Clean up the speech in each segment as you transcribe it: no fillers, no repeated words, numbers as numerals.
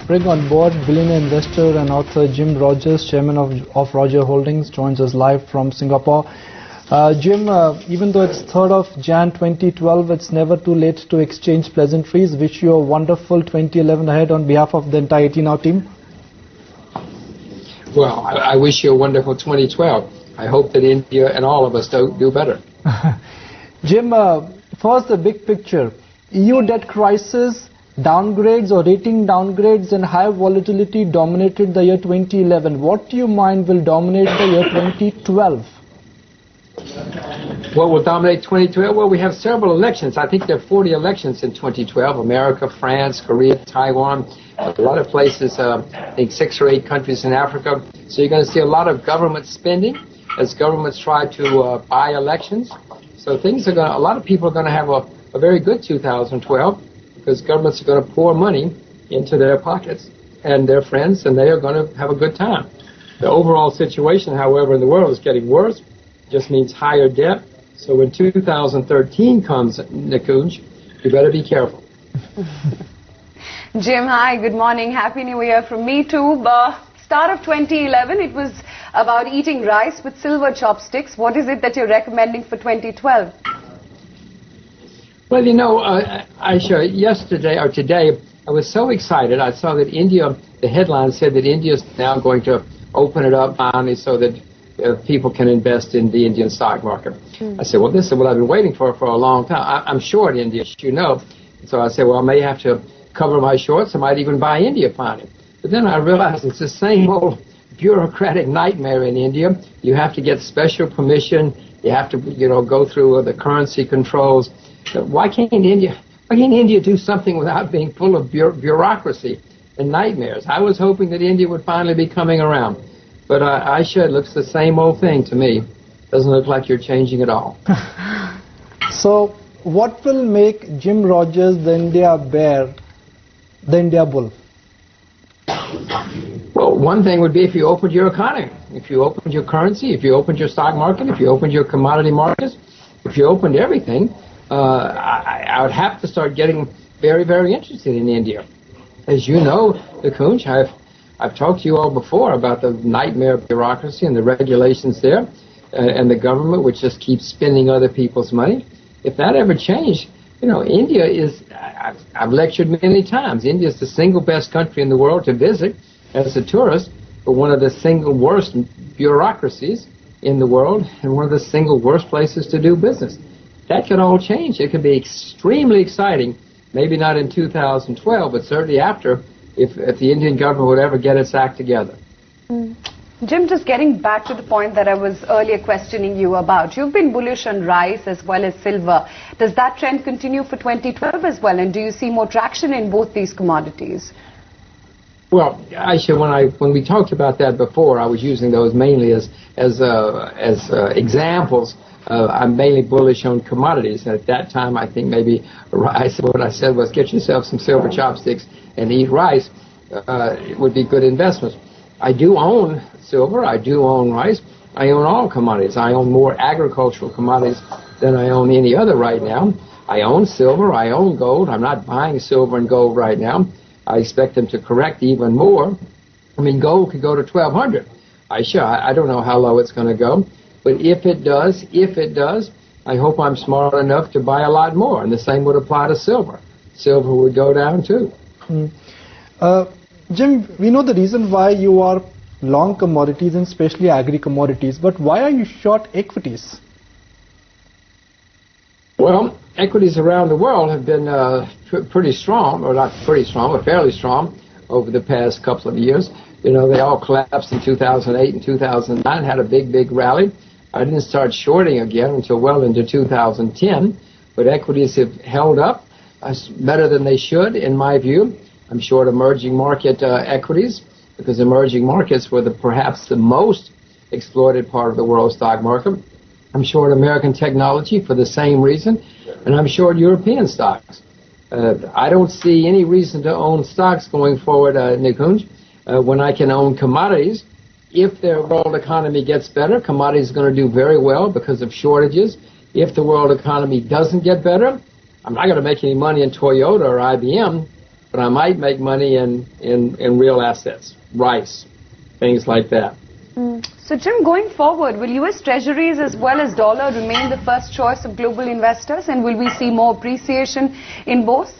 bring on board billionaire investor and author Jim Rogers, chairman of Roger Holdings, joins us live from Singapore. Jim, even though it's 3rd of Jan 2012, it's never too late to exchange pleasantries. Wish you a wonderful 2011 ahead on behalf of the entire 18 team. Well, I wish you a wonderful 2012. I hope that India and all of us do better. Jim, first the big picture. EU debt crisis, downgrades or rating downgrades and high volatility dominated the year 2011. What do you mind will dominate the year 2012? What will dominate 2012? Well, we have several elections. I think there are 40 elections in 2012. America, France, Korea, Taiwan, a lot of places, I think 6 or 8 countries in Africa. So you're going to see a lot of government spending as governments try to buy elections. So things are going to, a lot of people are going to have a very good 2012 because governments are going to pour money into their pockets and their friends, and they are going to have a good time. The overall situation, however, in the world is getting worse. Just means higher debt. So when 2013 comes, Nikunj, you better be careful. Jim, hi, good morning. Happy New Year from me too. Start of 2011, it was about eating rice with silver chopsticks. What is it that you're recommending for 2012? Well, you know, Aisha, yesterday or today, I was so excited. I saw that India, the headline said that India is now going to open it up finally so that people can invest in the Indian stock market. I said, well, this is what I've been waiting for a long time. I'm short India, as you know. So I said, well, I may have to cover my shorts. I might even buy India finally. But then I realized it's the same old bureaucratic nightmare in India. You have to get special permission. You have to, go through the currency controls. Why can't India do something without being full of bureaucracy and nightmares? I was hoping that India would finally be coming around. But Aisha, it looks the same old thing to me. Doesn't look like you're changing at all. So, what will make Jim Rogers the India bear, the India bull? Well, one thing would be if you opened your economy, if you opened your currency, if you opened your stock market, if you opened your commodity markets, if you opened everything, I would have to start getting very, very interested in India. As you know, Nikunj, I've talked to you all before about the nightmare bureaucracy and the regulations there, and the government which just keeps spending other people's money. If that ever changed, India is, I've lectured many times, India is the single best country in the world to visit as a tourist, but one of the single worst bureaucracies in the world and one of the single worst places to do business. That could all change. It could be extremely exciting, maybe not in 2012, but certainly after, if the Indian government would ever get its act together. Jim, just getting back to the point that I was earlier questioning you about. You've been bullish on rice as well as silver. Does that trend continue for 2012 as well? And do you see more traction in both these commodities? Well, Aisha, when we talked about that before, I was using those mainly as examples. I'm mainly bullish on commodities. At that time, I think maybe what I said was get yourself some silver chopsticks and eat rice. It would be good investments. I do own silver. I do own rice. I own all commodities. I own more agricultural commodities than I own any other right now. I own silver. I own gold. I'm not buying silver and gold right now. I expect them to correct even more. I mean, gold could go to 1,200. I don't know how low it's going to go. But if it does, I hope I'm smart enough to buy a lot more. And the same would apply to silver. Silver would go down too. Jim, we know the reason why you are long commodities and especially agri-commodities, but why are you short equities? Well, equities around the world have been pretty strong, or not pretty strong, but fairly strong over the past couple of years. They all collapsed in 2008 and 2009, had a big rally. I didn't start shorting again until well into 2010, but equities have held up better than they should, in my view. I'm short emerging market equities because emerging markets were perhaps the most exploited part of the world stock market. I'm short American technology for the same reason, and I'm short European stocks. I don't see any reason to own stocks going forward, Nikunj, when I can own commodities. If the world economy gets better, commodities are going to do very well because of shortages. If the world economy doesn't get better, I'm not going to make any money in Toyota or IBM, but but I might make money in real assets, rice, things like that. So, Jim, going forward, will U.S. Treasuries as well as dollar remain the first choice of global investors, and will we see more appreciation in both?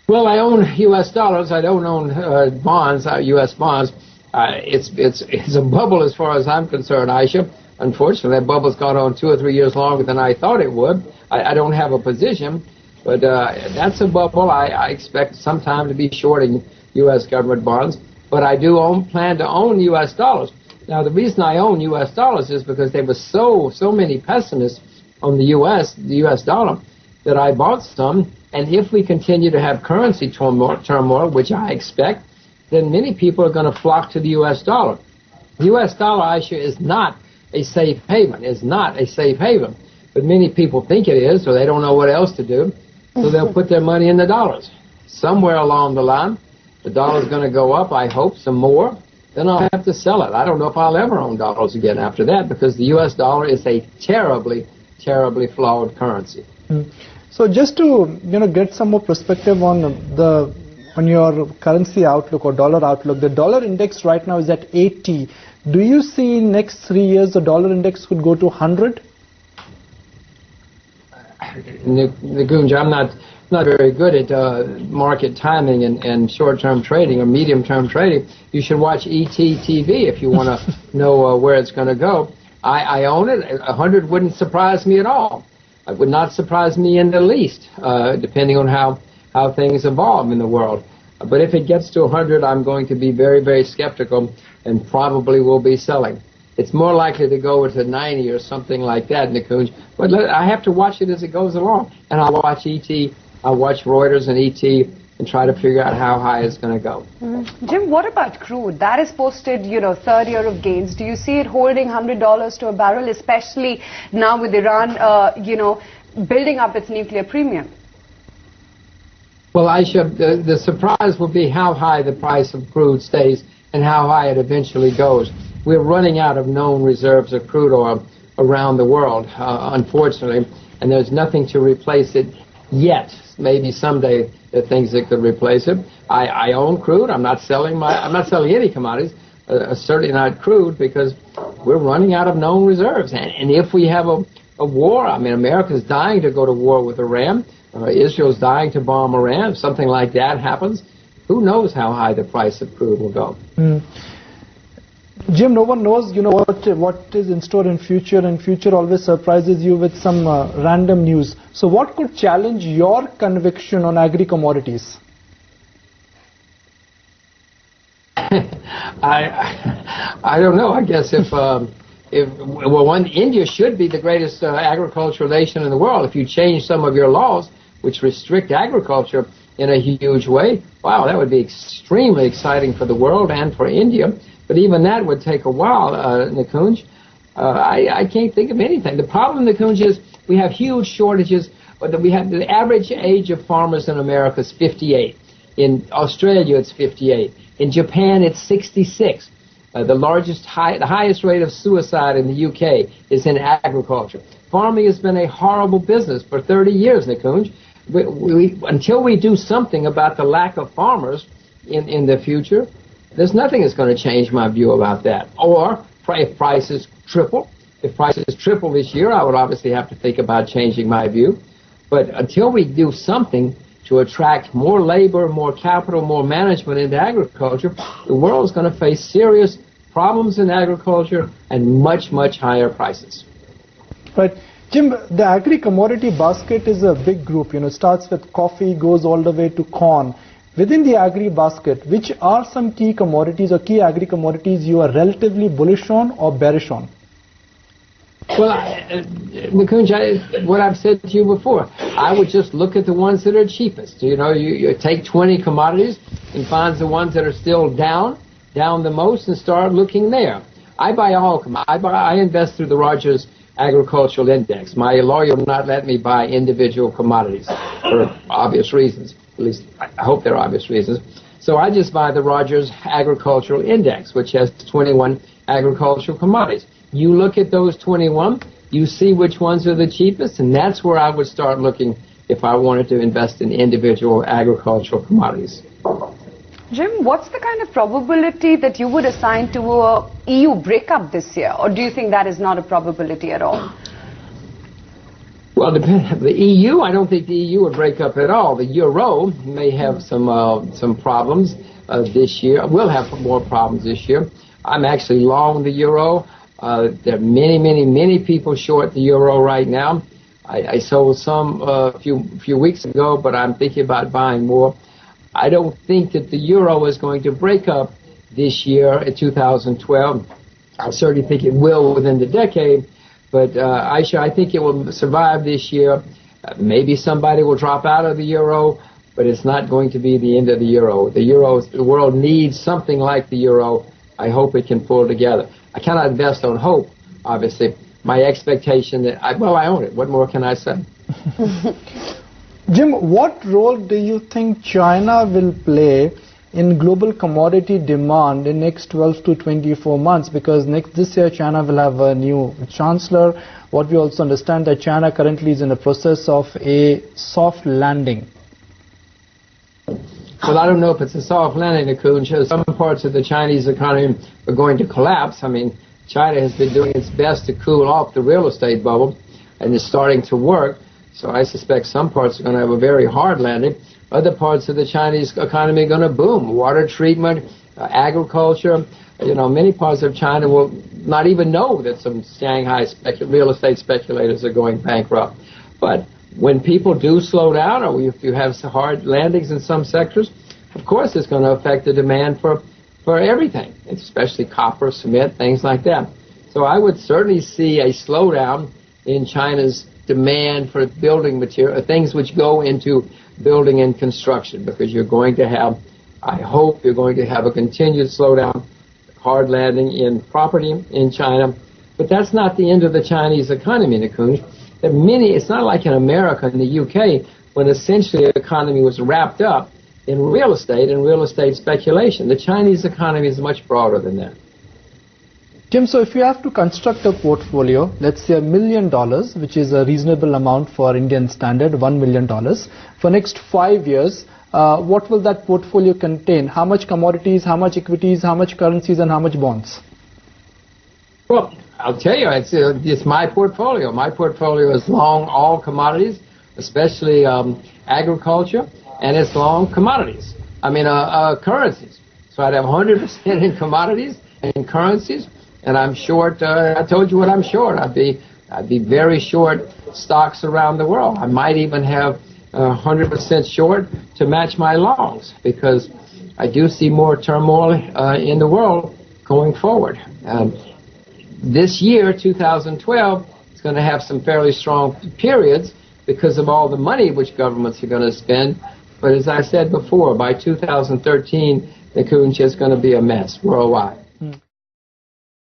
Well, I own U.S. dollars. I don't own bonds, U.S. bonds. It's a bubble as far as I'm concerned, Aisha. Unfortunately, that bubble's gone on 2 or 3 years longer than I thought it would. I don't have a position, but that's a bubble. I expect sometime to be shorting U.S. government bonds. But I do plan to own U.S. dollars. Now, the reason I own U.S. dollars is because there were so many pessimists on the U.S. dollar, that I bought some. And if we continue to have currency turmoil, which I expect, then many people are going to flock to the U.S. dollar. The U.S. dollar, Aisha, is not a safe haven. It's not a safe haven. But many people think it is, so they don't know what else to do. So they'll put their money in the dollars. Somewhere along the line, the dollar's going to go up, I hope, some more. Then I'll have to sell it. I don't know if I'll ever own dollars again after that, because the U.S. dollar is a terribly, terribly flawed currency. So just to get some more perspective on your currency outlook or dollar outlook, the dollar index right now is at 80. Do you see in next 3 years the dollar index could go to 100? Nikunj, I'm not very good at market timing and short-term trading or medium-term trading. You should watch ET TV if you want to know where it's going to go. I own it. 100 wouldn't surprise me at all. It would not surprise me in the least, depending on how things evolve in the world. But if it gets to 100, I'm going to be very, very skeptical and probably will be selling. It's more likely to go to 90 or something like that, Nikunj. But I have to watch it as it goes along. And I'll watch ET, I'll watch Reuters and ET and try to figure out how high it's going to go. Jim, what about crude? That has posted, third year of gains. Do you see it holding $100 to a barrel, especially now with Iran, building up its nuclear premium? Well, Aisha, the surprise will be how high the price of crude stays and how high it eventually goes. We're running out of known reserves of crude oil around the world, unfortunately, and there's nothing to replace it yet. Maybe someday there are things that could replace it. I own crude. I'm not selling any commodities, certainly not crude, because we're running out of known reserves. And if we have a war, I mean, America's dying to go to war with Iran. Israel's dying to bomb Iran. If something like that happens, who knows how high the price of crude will go. Jim, no one knows, what is in store in future, and future always surprises you with some random news. So what could challenge your conviction on agri-commodities? I don't know. I guess India should be the greatest agricultural nation in the world. If you change some of your laws, which restrict agriculture in a huge way, wow, that would be extremely exciting for the world and for India. But even that would take a while, Nikunj. I can't think of anything. The problem, Nikunj, is we have huge shortages. But we have the average age of farmers in America is 58. In Australia, it's 58. In Japan, it's 66. The highest rate of suicide in the UK is in agriculture. Farming has been a horrible business for 30 years, Nikunj. Until we do something about the lack of farmers in the future, there's nothing that's going to change my view about that. Or if prices triple this year, I would obviously have to think about changing my view. But until we do something to attract more labor, more capital, more management into agriculture, the world is going to face serious problems in agriculture and much, much higher prices. Right. Jim, the agri-commodity basket is a big group. It starts with coffee, goes all the way to corn. Within the agri-basket, which are some key commodities or key agri-commodities you are relatively bullish on or bearish on? Well, Nikunj, what I've said to you before, I would just look at the ones that are cheapest. You take 20 commodities and find the ones that are still down the most, and start looking there. I buy all commodities. I invest through the Rogers Agricultural Index. My lawyer will not let me buy individual commodities for obvious reasons. At least I hope they're obvious reasons. So I just buy the Rogers Agricultural Index, which has 21 agricultural commodities. You look at those 21, you see which ones are the cheapest, and that's where I would start looking if I wanted to invest in individual agricultural commodities. Jim, what's the kind of probability that you would assign to a EU breakup this year? Or do you think that is not a probability at all? Well, the EU, I don't think the EU would break up at all. The euro may have some problems this year. We'll have more problems this year. I'm actually long the euro. There are many people short the euro right now. I sold some a few weeks ago, but I'm thinking about buying more. I don't think that the euro is going to break up this year in 2012. I certainly think it will within the decade, but I think it will survive this year. Maybe somebody will drop out of the euro, but it's not going to be the end of the euro. The world needs something like the euro. I hope it can pull together. I cannot invest on hope, obviously. My expectation that, I own it. What more can I say? Jim, what role do you think China will play in global commodity demand in next 12 to 24 months? Because this year China will have a new chancellor. What we also understand that China currently is in the process of a soft landing. Well, I don't know if it's a soft landing, Nikunj. Some parts of the Chinese economy are going to collapse. I mean, China has been doing its best to cool off the real estate bubble, and it's starting to work. So I suspect some parts are going to have a very hard landing. Other parts of the Chinese economy are going to boom. Water treatment, agriculture. Many parts of China will not even know that some Shanghai real estate speculators are going bankrupt. But when people do slow down, or if you have some hard landings in some sectors, of course it's going to affect the demand for everything, especially copper, cement, things like that. So I would certainly see a slowdown in China's demand for building material, things which go into building and construction, because you're going to have, I hope you're going to have a continued slowdown, hard landing in property in China. But that's not the end of the Chinese economy, Nikunj. It's not like in America and the UK, when essentially the economy was wrapped up in real estate and real estate speculation. The Chinese economy is much broader than that. Jim, so if you have to construct a portfolio, let's say $1 million, which is a reasonable amount for Indian standard, $1 million, for next 5 years, what will that portfolio contain? How much commodities, how much equities, how much currencies, and how much bonds? Well, I'll tell you, it's my portfolio. My portfolio is long all commodities, especially agriculture, and it's long commodities. Currencies. So I'd have 100% in commodities and currencies. And I'm short, I told you what I'm short. I'd be very short stocks around the world. I might even have 100% short to match my longs, because I do see more turmoil in the world going forward. This year, 2012, is going to have some fairly strong periods because of all the money which governments are going to spend. But as I said before, by 2013, the Nikunj is going to be a mess worldwide.